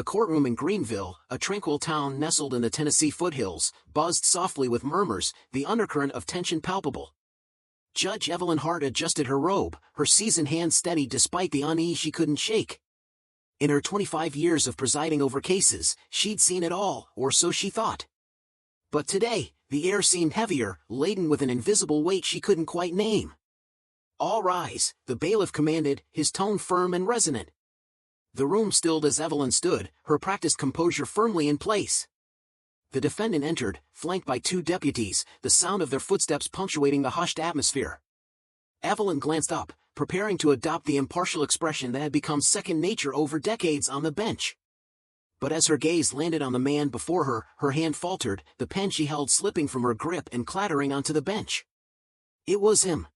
The courtroom in Greenville, a tranquil town nestled in the Tennessee foothills, buzzed softly with murmurs, the undercurrent of tension palpable. Judge Evelyn Hart adjusted her robe, her seasoned hand steady despite the unease she couldn't shake. In her 25 years of presiding over cases, she'd seen it all, or so she thought. But today, the air seemed heavier, laden with an invisible weight she couldn't quite name. "All rise," the bailiff commanded, his tone firm and resonant. The room stilled as Evelyn stood, her practiced composure firmly in place. The defendant entered, flanked by two deputies, the sound of their footsteps punctuating the hushed atmosphere. Evelyn glanced up, preparing to adopt the impartial expression that had become second nature over decades on the bench. But as her gaze landed on the man before her, her hand faltered, the pen she held slipping from her grip and clattering onto the bench. It was him.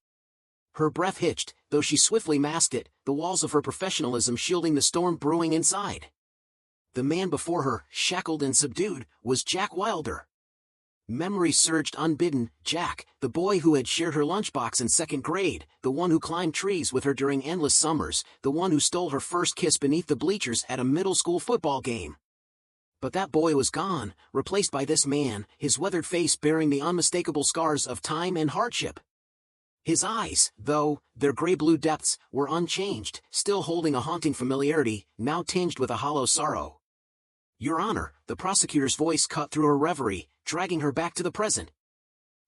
Her breath hitched, though she swiftly masked it, the walls of her professionalism shielding the storm brewing inside. The man before her, shackled and subdued, was Jack Wilder. Memory surged unbidden. Jack, the boy who had shared her lunchbox in second grade, the one who climbed trees with her during endless summers, the one who stole her first kiss beneath the bleachers at a middle school football game. But that boy was gone, replaced by this man, his weathered face bearing the unmistakable scars of time and hardship. His eyes, though, their gray-blue depths, were unchanged, still holding a haunting familiarity, now tinged with a hollow sorrow. "Your Honor," the prosecutor's voice cut through her reverie, dragging her back to the present.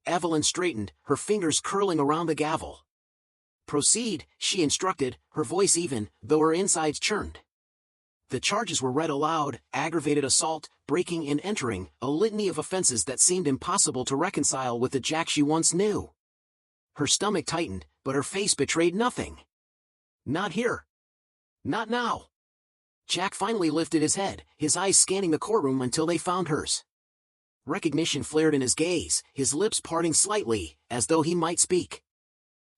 Evelyn straightened, her fingers curling around the gavel. "Proceed," she instructed, her voice even, though her insides churned. The charges were read aloud: aggravated assault, breaking and entering, a litany of offenses that seemed impossible to reconcile with the Jack she once knew. Her stomach tightened, but her face betrayed nothing. "Not here. Not now." Jack finally lifted his head, his eyes scanning the courtroom until they found hers. Recognition flared in his gaze, his lips parting slightly, as though he might speak.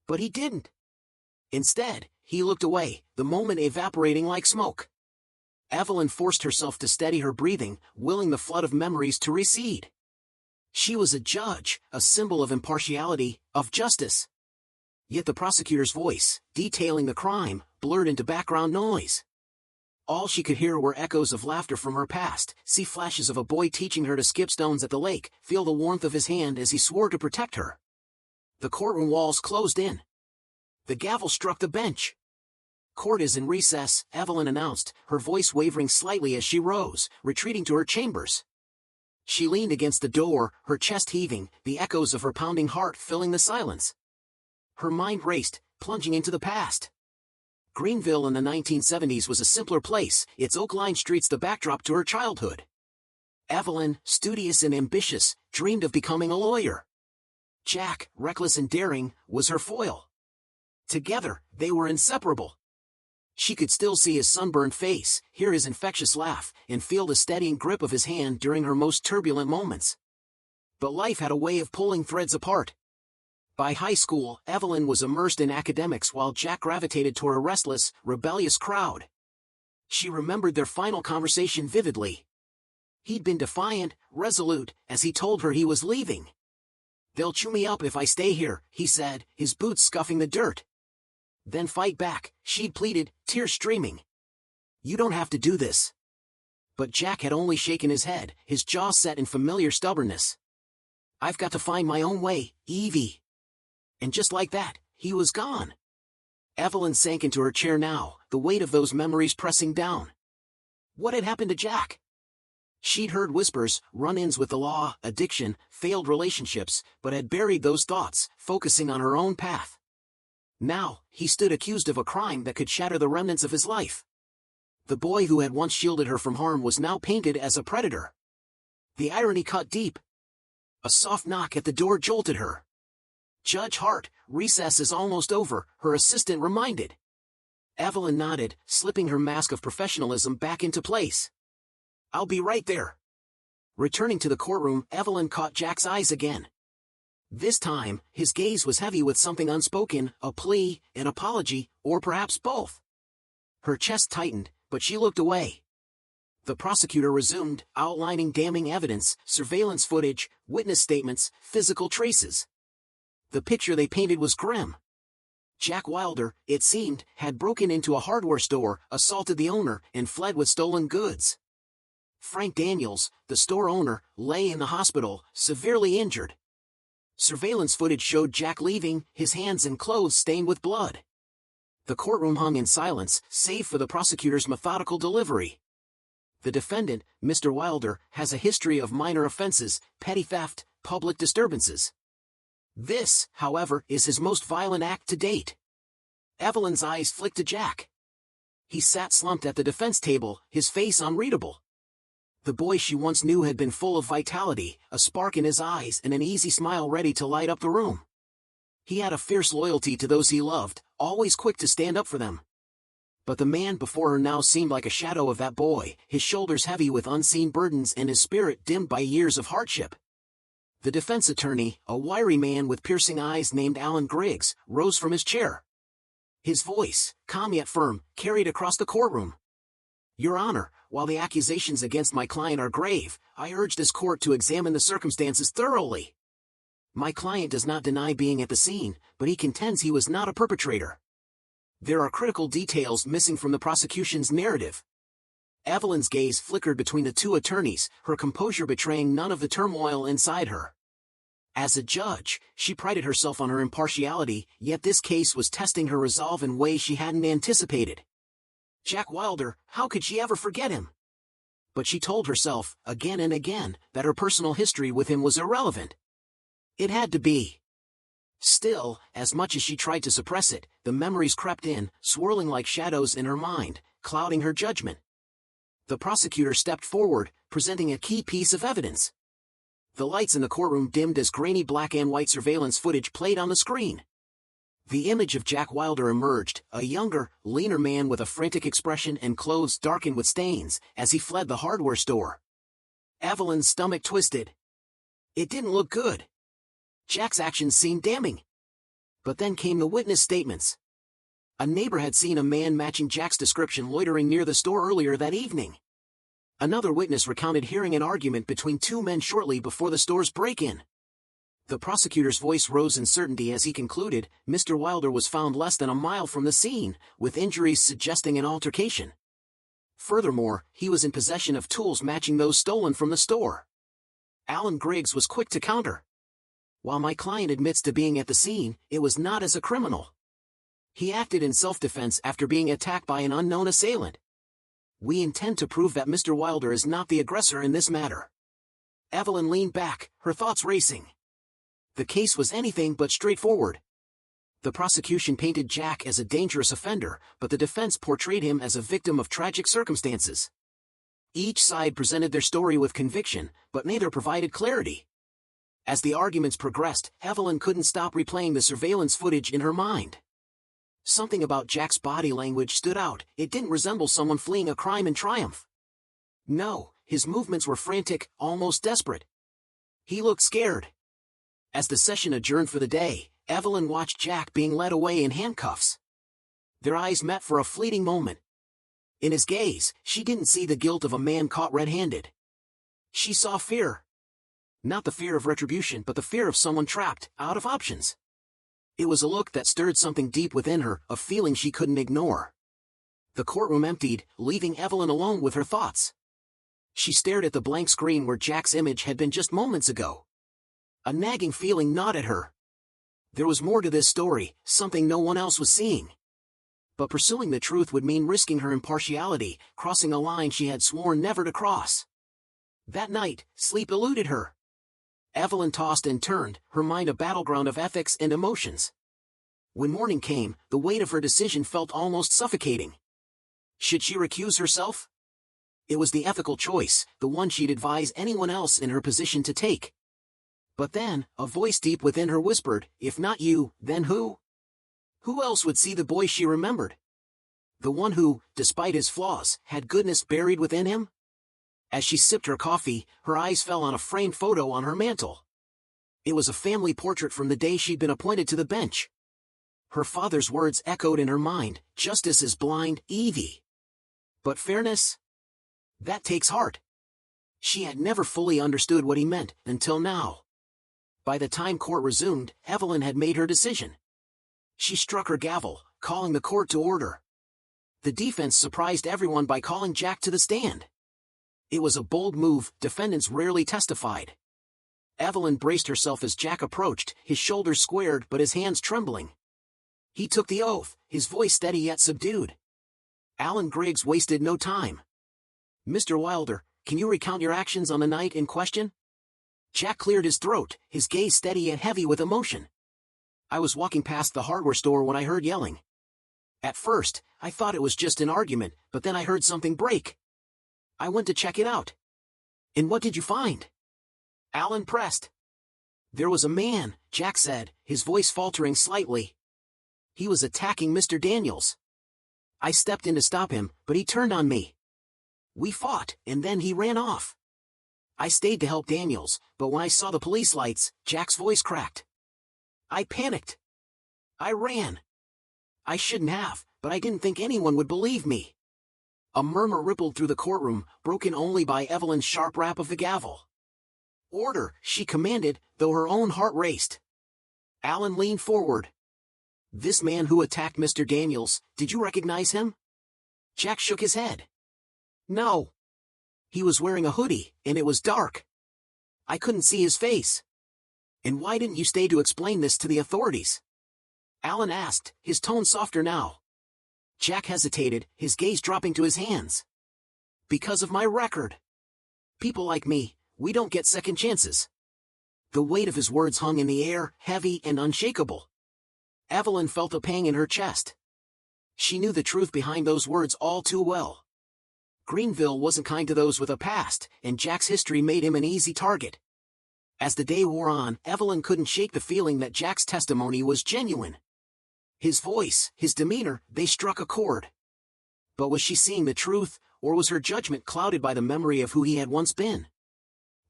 But he didn't. Instead, he looked away, the moment evaporating like smoke. Evelyn forced herself to steady her breathing, willing the flood of memories to recede. She was a judge, a symbol of impartiality, of justice. Yet the prosecutor's voice, detailing the crime, blurred into background noise. All she could hear were echoes of laughter from her past, see flashes of a boy teaching her to skip stones at the lake, feel the warmth of his hand as he swore to protect her. The courtroom walls closed in. The gavel struck the bench. "Court is in recess," Evelyn announced, her voice wavering slightly as she rose, retreating to her chambers. She leaned against the door, her chest heaving, the echoes of her pounding heart filling the silence. Her mind raced, plunging into the past. Greenville in the 1970s was a simpler place, its oak-lined streets the backdrop to her childhood. Evelyn, studious and ambitious, dreamed of becoming a lawyer. Jack, reckless and daring, was her foil. Together, they were inseparable. She could still see his sunburned face, hear his infectious laugh, and feel the steadying grip of his hand during her most turbulent moments. But life had a way of pulling threads apart. By high school, Evelyn was immersed in academics while Jack gravitated toward a restless, rebellious crowd. She remembered their final conversation vividly. He'd been defiant, resolute, as he told her he was leaving. "They'll chew me up if I stay here," he said, his boots scuffing the dirt. "Then fight back," she'd pleaded, tears streaming. "You don't have to do this." But Jack had only shaken his head, his jaw set in familiar stubbornness. "I've got to find my own way, Evie." And just like that, he was gone. Evelyn sank into her chair now, the weight of those memories pressing down. What had happened to Jack? She'd heard whispers, run-ins with the law, addiction, failed relationships, but had buried those thoughts, focusing on her own path. Now, he stood accused of a crime that could shatter the remnants of his life. The boy who had once shielded her from harm was now painted as a predator. The irony cut deep. A soft knock at the door jolted her. "Judge Hart, recess is almost over," her assistant reminded. Evelyn nodded, slipping her mask of professionalism back into place. "I'll be right there." Returning to the courtroom, Evelyn caught Jack's eyes again. This time, his gaze was heavy with something unspoken, a plea, an apology, or perhaps both. Her chest tightened, but she looked away. The prosecutor resumed, outlining damning evidence, surveillance footage, witness statements, physical traces. The picture they painted was grim. Jack Wilder, it seemed, had broken into a hardware store, assaulted the owner, and fled with stolen goods. Frank Daniels, the store owner, lay in the hospital, severely injured. Surveillance footage showed Jack leaving, his hands and clothes stained with blood. The courtroom hung in silence, save for the prosecutor's methodical delivery. The defendant, Mr. Wilder, has a history of minor offenses, petty theft, public disturbances. This, however, is his most violent act to date. Evelyn's eyes flicked to Jack. He sat slumped at the defense table, his face unreadable. The boy she once knew had been full of vitality, a spark in his eyes and an easy smile ready to light up the room. He had a fierce loyalty to those he loved, always quick to stand up for them. But the man before her now seemed like a shadow of that boy, his shoulders heavy with unseen burdens and his spirit dimmed by years of hardship. The defense attorney, a wiry man with piercing eyes named Alan Griggs, rose from his chair. His voice, calm yet firm, carried across the courtroom. Your Honor, while the accusations against my client are grave, I urge this court to examine the circumstances thoroughly. My client does not deny being at the scene, but he contends he was not a perpetrator. There are critical details missing from the prosecution's narrative. Evelyn's gaze flickered between the two attorneys, her composure betraying none of the turmoil inside her. As a judge, she prided herself on her impartiality, yet this case was testing her resolve in ways she hadn't anticipated. Jack Wilder, how could she ever forget him? But she told herself, again and again, that her personal history with him was irrelevant. It had to be. Still, as much as she tried to suppress it, the memories crept in, swirling like shadows in her mind, clouding her judgment. The prosecutor stepped forward, presenting a key piece of evidence. The lights in the courtroom dimmed as grainy black and white surveillance footage played on the screen. The image of Jack Wilder emerged, a younger, leaner man with a frantic expression and clothes darkened with stains, as he fled the hardware store. Evelyn's stomach twisted. It didn't look good. Jack's actions seemed damning. But then came the witness statements. A neighbor had seen a man matching Jack's description loitering near the store earlier that evening. Another witness recounted hearing an argument between two men shortly before the store's break-in. The prosecutor's voice rose in certainty as he concluded, Mr. Wilder was found less than a mile from the scene, with injuries suggesting an altercation. Furthermore, he was in possession of tools matching those stolen from the store. Alan Griggs was quick to counter. While my client admits to being at the scene, it was not as a criminal. He acted in self-defense after being attacked by an unknown assailant. We intend to prove that Mr. Wilder is not the aggressor in this matter. Evelyn leaned back, her thoughts racing. The case was anything but straightforward. The prosecution painted Jack as a dangerous offender, but the defense portrayed him as a victim of tragic circumstances. Each side presented their story with conviction, but neither provided clarity. As the arguments progressed, Evelyn couldn't stop replaying the surveillance footage in her mind. Something about Jack's body language stood out. It didn't resemble someone fleeing a crime in triumph. No, his movements were frantic, almost desperate. He looked scared. As the session adjourned for the day, Evelyn watched Jack being led away in handcuffs. Their eyes met for a fleeting moment. In his gaze, she didn't see the guilt of a man caught red-handed. She saw fear. Not the fear of retribution, but the fear of someone trapped, out of options. It was a look that stirred something deep within her, a feeling she couldn't ignore. The courtroom emptied, leaving Evelyn alone with her thoughts. She stared at the blank screen where Jack's image had been just moments ago. A nagging feeling gnawed at her. There was more to this story, something no one else was seeing. But pursuing the truth would mean risking her impartiality, crossing a line she had sworn never to cross. That night, sleep eluded her. Evelyn tossed and turned, her mind a battleground of ethics and emotions. When morning came, the weight of her decision felt almost suffocating. Should she recuse herself? It was the ethical choice, the one she'd advise anyone else in her position to take. But then, a voice deep within her whispered, if not you, then who? Who else would see the boy she remembered? The one who, despite his flaws, had goodness buried within him? As she sipped her coffee, her eyes fell on a framed photo on her mantel. It was a family portrait from the day she'd been appointed to the bench. Her father's words echoed in her mind, justice is blind, Evie. But fairness? That takes heart. She had never fully understood what he meant, until now. By the time court resumed, Evelyn had made her decision. She struck her gavel, calling the court to order. The defense surprised everyone by calling Jack to the stand. It was a bold move, defendants rarely testified. Evelyn braced herself as Jack approached, his shoulders squared but his hands trembling. He took the oath, his voice steady yet subdued. Alan Griggs wasted no time. "Mr. Wilder, can you recount your actions on the night in question?" Jack cleared his throat, his gaze steady yet heavy with emotion. "I was walking past the hardware store when I heard yelling. At first, I thought it was just an argument, but then I heard something break. I went to check it out." "And what did you find?" Alan pressed. "There was a man," Jack said, his voice faltering slightly. "He was attacking Mr. Daniels. I stepped in to stop him, but he turned on me. We fought, and then he ran off. I stayed to help Daniels, but when I saw the police lights," Jack's voice cracked. "I panicked. I ran. I shouldn't have, but I didn't think anyone would believe me." A murmur rippled through the courtroom, broken only by Evelyn's sharp rap of the gavel. "Order," she commanded, though her own heart raced. Alan leaned forward. "This man who attacked Mr. Daniels, did you recognize him?" Jack shook his head. "No. He was wearing a hoodie, and it was dark. I couldn't see his face." "And why didn't you stay to explain this to the authorities?" Alan asked, his tone softer now. Jack hesitated, his gaze dropping to his hands. "Because of my record. People like me, we don't get second chances." The weight of his words hung in the air, heavy and unshakable. Evelyn felt a pang in her chest. She knew the truth behind those words all too well. Greenville wasn't kind to those with a past, and Jack's history made him an easy target. As the day wore on, Evelyn couldn't shake the feeling that Jack's testimony was genuine. His voice, his demeanor, they struck a chord. But was she seeing the truth, or was her judgment clouded by the memory of who he had once been?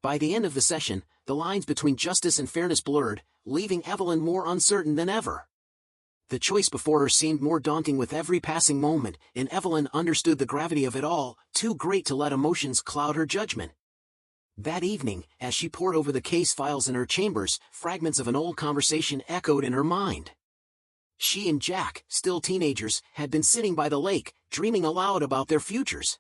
By the end of the session, the lines between justice and fairness blurred, leaving Evelyn more uncertain than ever. The choice before her seemed more daunting with every passing moment, and Evelyn understood the gravity of it all, too great to let emotions cloud her judgment. That evening, as she pored over the case files in her chambers, fragments of an old conversation echoed in her mind. She and Jack, still teenagers, had been sitting by the lake, dreaming aloud about their futures.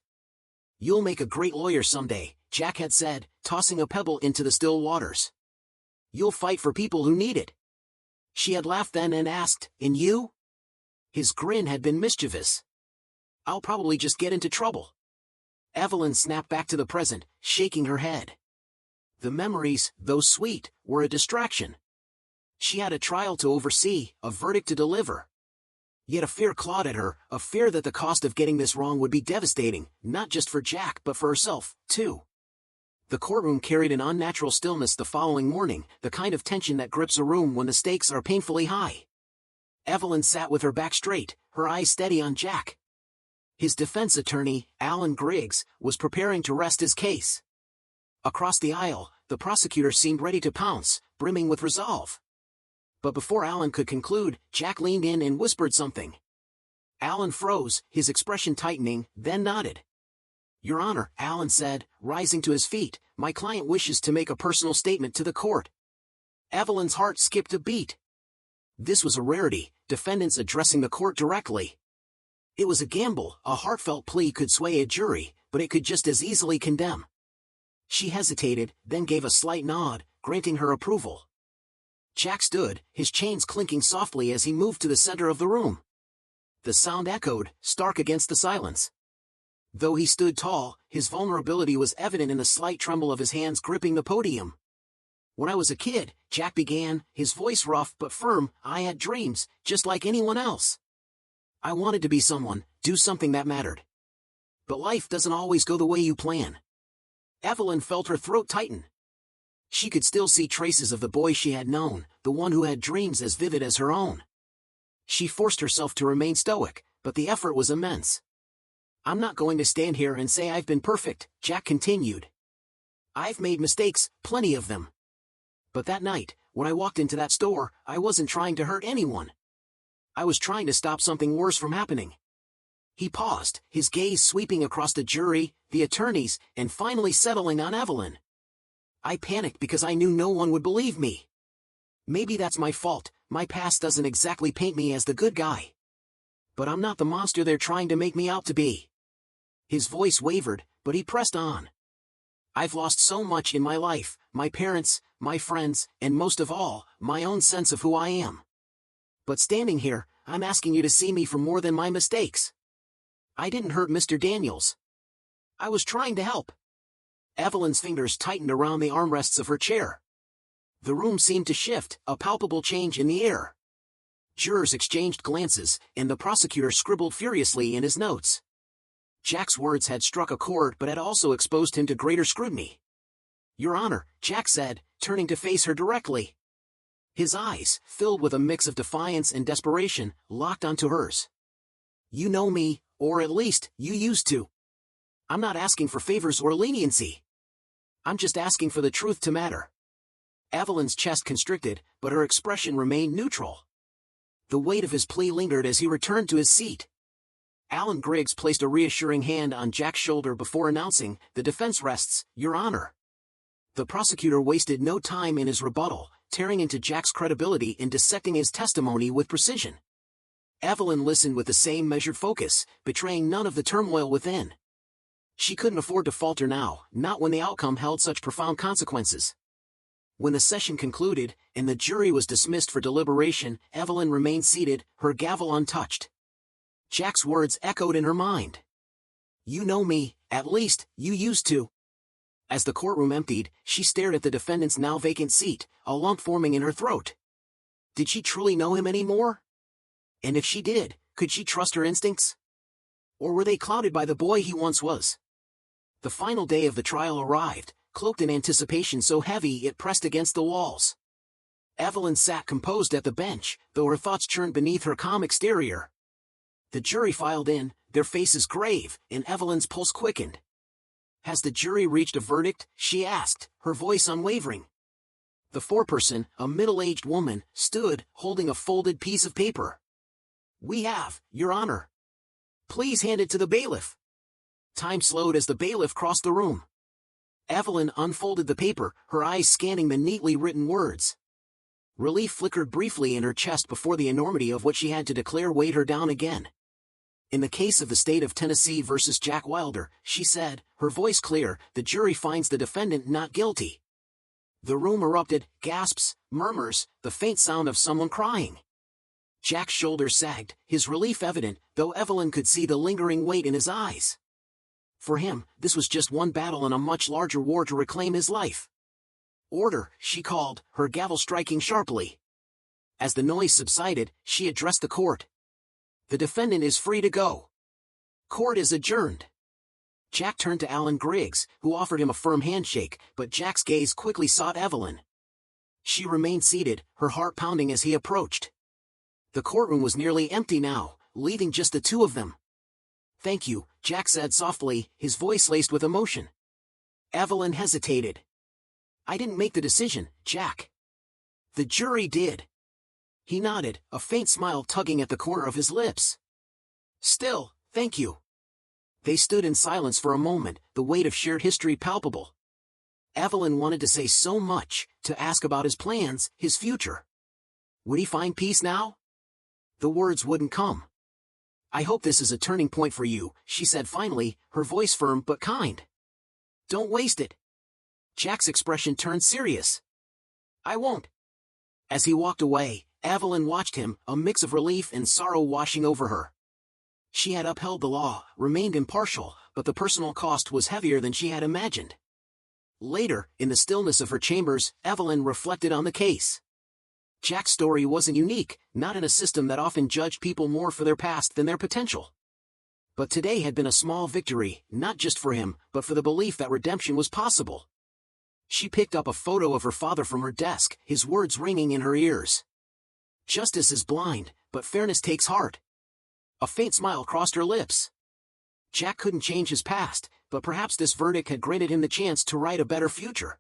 "You'll make a great lawyer someday," Jack had said, tossing a pebble into the still waters. "You'll fight for people who need it." She had laughed then and asked, "And you?" His grin had been mischievous. "I'll probably just get into trouble." Evelyn snapped back to the present, shaking her head. The memories, though sweet, were a distraction. She had a trial to oversee, a verdict to deliver. Yet a fear clawed at her, a fear that the cost of getting this wrong would be devastating, not just for Jack but for herself, too. The courtroom carried an unnatural stillness the following morning, the kind of tension that grips a room when the stakes are painfully high. Evelyn sat with her back straight, her eyes steady on Jack. His defense attorney, Alan Griggs, was preparing to rest his case. Across the aisle, the prosecutor seemed ready to pounce, brimming with resolve. But before Alan could conclude, Jack leaned in and whispered something. Alan froze, his expression tightening, then nodded. "Your Honor," Alan said, rising to his feet, "my client wishes to make a personal statement to the court." Evelyn's heart skipped a beat. This was a rarity, defendants addressing the court directly. It was a gamble, a heartfelt plea could sway a jury, but it could just as easily condemn. She hesitated, then gave a slight nod, granting her approval. Jack stood, his chains clinking softly as he moved to the center of the room. The sound echoed, stark against the silence. Though he stood tall, his vulnerability was evident in the slight tremble of his hands gripping the podium. "When I was a kid," Jack began, his voice rough but firm, "I had dreams, just like anyone else. I wanted to be someone, do something that mattered. But life doesn't always go the way you plan." Evelyn felt her throat tighten. She could still see traces of the boy she had known, the one who had dreams as vivid as her own. She forced herself to remain stoic, but the effort was immense. "I'm not going to stand here and say I've been perfect," Jack continued. "I've made mistakes, plenty of them. But that night, when I walked into that store, I wasn't trying to hurt anyone. I was trying to stop something worse from happening." He paused, his gaze sweeping across the jury, the attorneys, and finally settling on Evelyn. "I panicked because I knew no one would believe me. Maybe that's my fault, my past doesn't exactly paint me as the good guy. But I'm not the monster they're trying to make me out to be." His voice wavered, but he pressed on. I've lost so much in my life, my parents, my friends, and most of all, my own sense of who I am. But standing here, I'm asking you to see me for more than my mistakes. I didn't hurt Mr. Daniels. I was trying to help. Evelyn's fingers tightened around the armrests of her chair. The room seemed to shift, a palpable change in the air. Jurors exchanged glances, and the prosecutor scribbled furiously in his notes. Jack's words had struck a chord but had also exposed him to greater scrutiny. "Your Honor," Jack said, turning to face her directly. His eyes, filled with a mix of defiance and desperation, locked onto hers. "You know me, or at least, you used to. I'm not asking for favors or leniency. I'm just asking for the truth to matter." Evelyn's chest constricted, but her expression remained neutral. The weight of his plea lingered as he returned to his seat. Alan Griggs placed a reassuring hand on Jack's shoulder before announcing, "The defense rests, Your Honor." The prosecutor wasted no time in his rebuttal, tearing into Jack's credibility and dissecting his testimony with precision. Evelyn listened with the same measured focus, betraying none of the turmoil within. She couldn't afford to falter now, not when the outcome held such profound consequences. When the session concluded, and the jury was dismissed for deliberation, Evelyn remained seated, her gavel untouched. Jack's words echoed in her mind. "You know me, at least, you used to." As the courtroom emptied, she stared at the defendant's now vacant seat, a lump forming in her throat. Did she truly know him anymore? And if she did, could she trust her instincts? Or were they clouded by the boy he once was? The final day of the trial arrived, cloaked in anticipation so heavy it pressed against the walls. Evelyn sat composed at the bench, though her thoughts churned beneath her calm exterior. The jury filed in, their faces grave, and Evelyn's pulse quickened. "Has the jury reached a verdict?" she asked, her voice unwavering. The foreperson, a middle-aged woman, stood, holding a folded piece of paper. "We have, Your Honor." "Please hand it to the bailiff." Time slowed as the bailiff crossed the room. Evelyn unfolded the paper, her eyes scanning the neatly written words. Relief flickered briefly in her chest before the enormity of what she had to declare weighed her down again. "In the case of the state of Tennessee versus Jack Wilder," she said, her voice clear, "the jury finds the defendant not guilty." The room erupted, gasps, murmurs, the faint sound of someone crying. Jack's shoulders sagged, his relief evident, though Evelyn could see the lingering weight in his eyes. For him, this was just one battle in a much larger war to reclaim his life. "Order," she called, her gavel striking sharply. As the noise subsided, she addressed the court. "The defendant is free to go. Court is adjourned." Jack turned to Alan Griggs, who offered him a firm handshake, but Jack's gaze quickly sought Evelyn. She remained seated, her heart pounding as he approached. The courtroom was nearly empty now, leaving just the two of them. "Thank you," Jack said softly, his voice laced with emotion. Evelyn hesitated. "I didn't make the decision, Jack. The jury did." He nodded, a faint smile tugging at the corner of his lips. "Still, thank you." They stood in silence for a moment, the weight of shared history palpable. Evelyn wanted to say so much, to ask about his plans, his future. Would he find peace now? The words wouldn't come. "I hope this is a turning point for you," she said finally, her voice firm but kind. "Don't waste it." Jack's expression turned serious. "I won't." As he walked away, Evelyn watched him, a mix of relief and sorrow washing over her. She had upheld the law, remained impartial, but the personal cost was heavier than she had imagined. Later, in the stillness of her chambers, Evelyn reflected on the case. Jack's story wasn't unique, not in a system that often judged people more for their past than their potential. But today had been a small victory, not just for him, but for the belief that redemption was possible. She picked up a photo of her father from her desk, his words ringing in her ears. "Justice is blind, but fairness takes heart." A faint smile crossed her lips. Jack couldn't change his past, but perhaps this verdict had granted him the chance to write a better future.